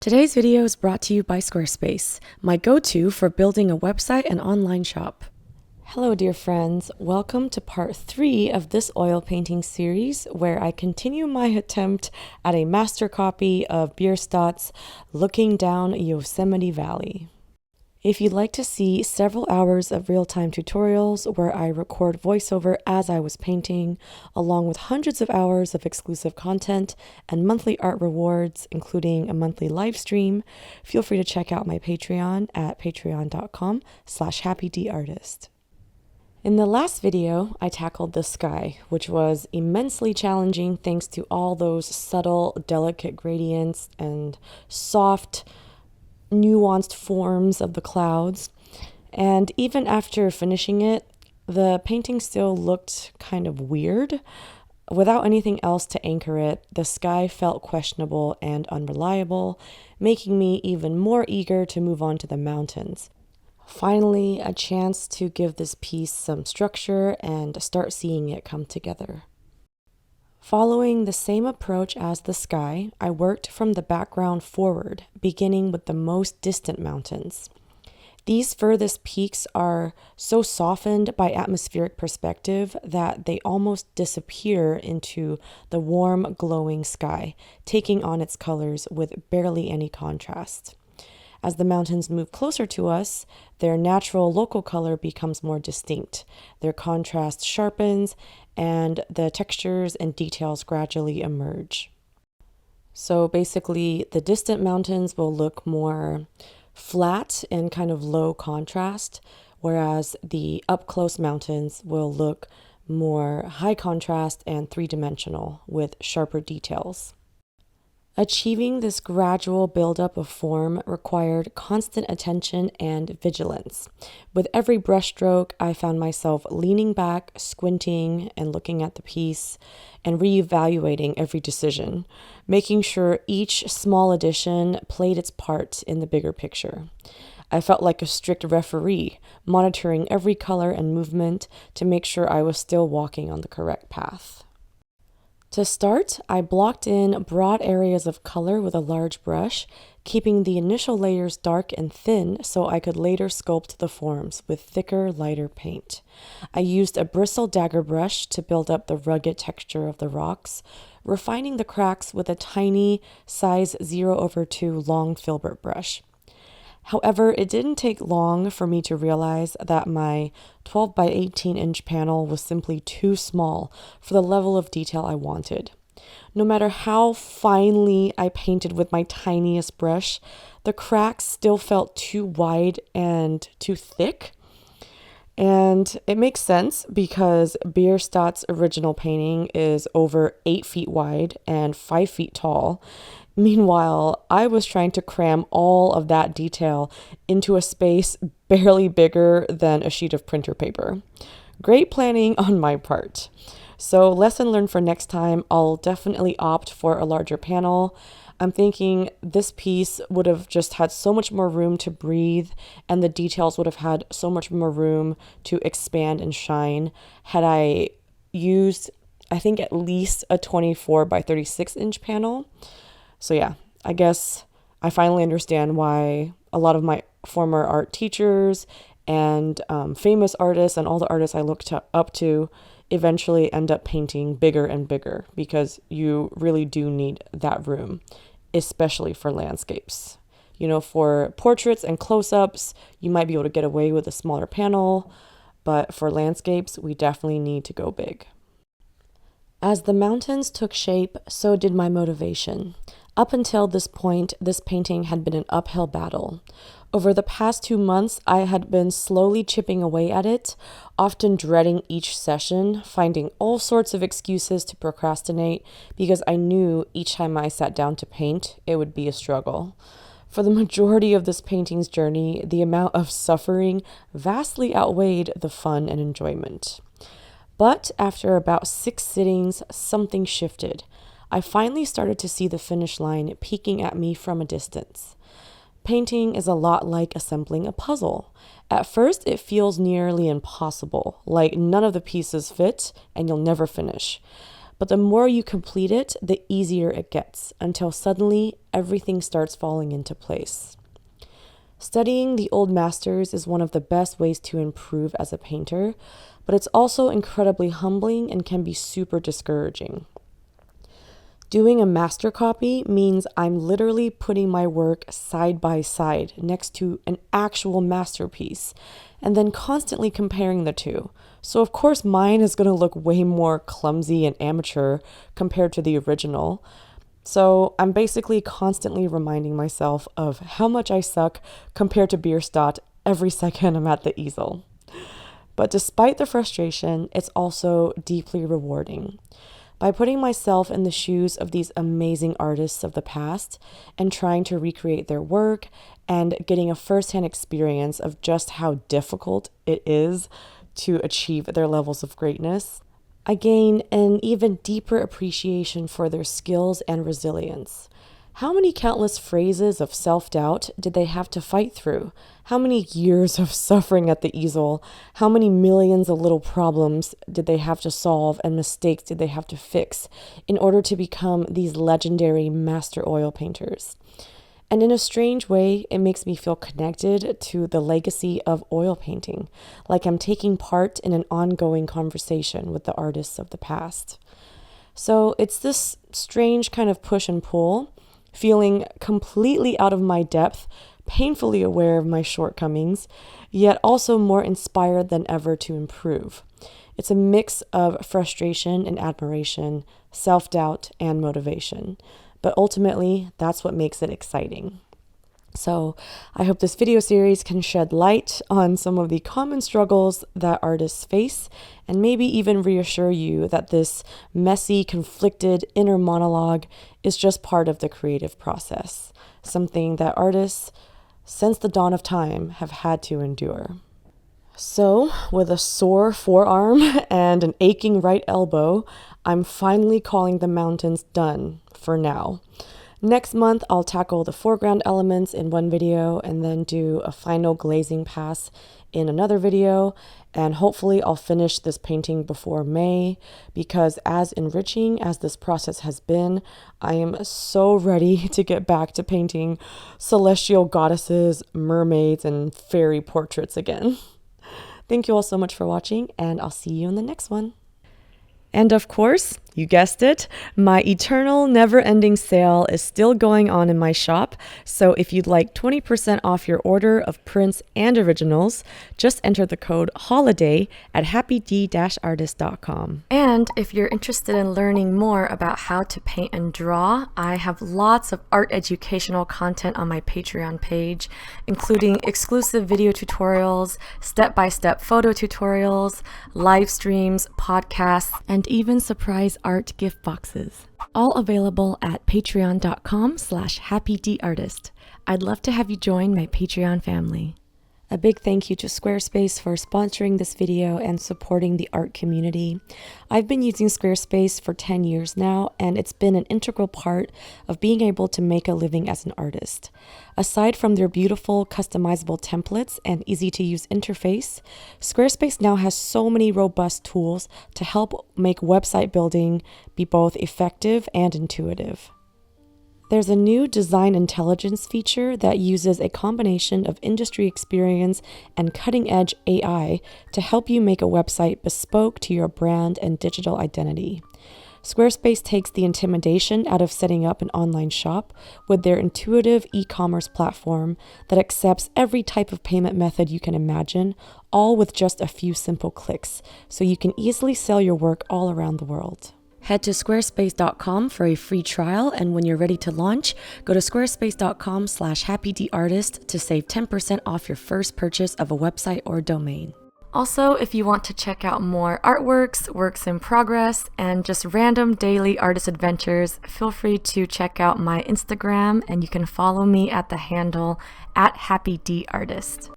Today's video is brought to you by Squarespace, my go-to for building a website and online shop. Hello dear friends, welcome to part 3 of this oil painting series where I continue my attempt at a master copy of Bierstadt's Looking Down Yosemite Valley. If you'd like to see several hours of real-time tutorials where I record voiceover as I was painting, along with hundreds of hours of exclusive content and monthly art rewards, including a monthly live stream, feel free to check out my Patreon at patreon.com/happydartist. In the last video, I tackled the sky, which was immensely challenging thanks to all those subtle, delicate gradients and soft, nuanced forms of the clouds. And even after finishing it, the painting still looked kind of weird. Without anything else to anchor it, the sky felt questionable and unreliable, making me even more eager to move on to the mountains. Finally, a chance to give this piece some structure and start seeing it come together. Following the same approach as the sky, I worked from the background forward, beginning with the most distant mountains. These furthest peaks are so softened by atmospheric perspective that they almost disappear into the warm, glowing sky, taking on its colors with barely any contrast. As the mountains move closer to us, their natural local color becomes more distinct. Their contrast sharpens, and the textures and details gradually emerge. So basically, the distant mountains will look more flat and kind of low contrast, whereas the up-close mountains will look more high contrast and three-dimensional with sharper details. Achieving this gradual buildup of form required constant attention and vigilance. With every brushstroke, I found myself leaning back, squinting, and looking at the piece, and reevaluating every decision, making sure each small addition played its part in the bigger picture. I felt like a strict referee, monitoring every color and movement to make sure I was still walking on the correct path. To start, I blocked in broad areas of color with a large brush, keeping the initial layers dark and thin so I could later sculpt the forms with thicker, lighter paint. I used a bristle dagger brush to build up the rugged texture of the rocks, refining the cracks with a tiny size 0/2 long filbert brush. However, it didn't take long for me to realize that my 12 by 18 inch panel was simply too small for the level of detail I wanted. No matter how finely I painted with my tiniest brush, the cracks still felt too wide and too thick. And it makes sense because Bierstadt's original painting is over 8 feet wide and 5 feet tall. Meanwhile, I was trying to cram all of that detail into a space barely bigger than a sheet of printer paper. Great planning on my part. So, lesson learned for next time, I'll definitely opt for a larger panel. I'm thinking this piece would have just had so much more room to breathe, and the details would have had so much more room to expand and shine had I used, I think, at least a 24 by 36 inch panel. So yeah, I guess I finally understand why a lot of my former art teachers and famous artists and all the artists I looked up to eventually end up painting bigger and bigger, because you really do need that room, especially for landscapes. You know, for portraits and close-ups, you might be able to get away with a smaller panel, but for landscapes, we definitely need to go big. As the mountains took shape, so did my motivation. Up until this point, this painting had been an uphill battle. Over the past 2 months, I had been slowly chipping away at it, often dreading each session, finding all sorts of excuses to procrastinate because I knew each time I sat down to paint, it would be a struggle. For the majority of this painting's journey, the amount of suffering vastly outweighed the fun and enjoyment. But after about 6 sittings, something shifted. I finally started to see the finish line peeking at me from a distance. Painting is a lot like assembling a puzzle. At first, it feels nearly impossible, like none of the pieces fit and you'll never finish. but the more you complete it, the easier it gets, until suddenly everything starts falling into place. Studying the old masters is one of the best ways to improve as a painter, but it's also incredibly humbling and can be super discouraging. Doing a master copy means I'm literally putting my work side by side next to an actual masterpiece and then constantly comparing the two. So of course mine is going to look way more clumsy and amateur compared to the original. So I'm basically constantly reminding myself of how much I suck compared to Bierstadt every second I'm at the easel. But despite the frustration, it's also deeply rewarding. By putting myself in the shoes of these amazing artists of the past and trying to recreate their work and getting a firsthand experience of just how difficult it is to achieve their levels of greatness, I gain an even deeper appreciation for their skills and resilience. How many countless phases of self-doubt did they have to fight through? How many years of suffering at the easel? How many millions of little problems did they have to solve and mistakes did they have to fix in order to become these legendary master oil painters? And in a strange way, it makes me feel connected to the legacy of oil painting, like I'm taking part in an ongoing conversation with the artists of the past. So it's this strange kind of push and pull, feeling completely out of my depth, painfully aware of my shortcomings, yet also more inspired than ever to improve. It's a mix of frustration and admiration, self-doubt and motivation. But ultimately, that's what makes it exciting. So I hope this video series can shed light on some of the common struggles that artists face and maybe even reassure you that this messy, conflicted inner monologue is just part of the creative process, something that artists, since the dawn of time, have had to endure. So, with a sore forearm and an aching right elbow, I'm finally calling the mountains done for now. Next month, I'll tackle the foreground elements in one video and then do a final glazing pass in another video. And hopefully I'll finish this painting before May, because as enriching as this process has been, I am so ready to get back to painting celestial goddesses, mermaids, and fairy portraits again. Thank you all so much for watching, and I'll see you in the next one. And of course, you guessed it, my eternal never-ending sale is still going on in my shop, so if you'd like 20% off your order of prints and originals, just enter the code HOLIDAY at happyd-artist.com. And if you're interested in learning more about how to paint and draw, I have lots of art educational content on my Patreon page, including exclusive video tutorials, step-by-step photo tutorials, live streams, podcasts, and even surprise art gift boxes. All available at patreon.com/happydartist. I'd love to have you join my Patreon family. A big thank you to Squarespace for sponsoring this video and supporting the art community. I've been using Squarespace for 10 years now, and it's been an integral part of being able to make a living as an artist. Aside from their beautiful customizable templates and easy-to-use interface, Squarespace now has so many robust tools to help make website building be both effective and intuitive. There's a new design intelligence feature that uses a combination of industry experience and cutting-edge AI to help you make a website bespoke to your brand and digital identity. Squarespace takes the intimidation out of setting up an online shop with their intuitive e-commerce platform that accepts every type of payment method you can imagine, all with just a few simple clicks, so you can easily sell your work all around the world. Head to squarespace.com for a free trial, and when you're ready to launch, go to squarespace.com/happydartist to save 10% off your first purchase of a website or domain. Also, if you want to check out more artworks, works in progress, and just random daily artist adventures, feel free to check out my Instagram, and you can follow me at the handle @happydartist.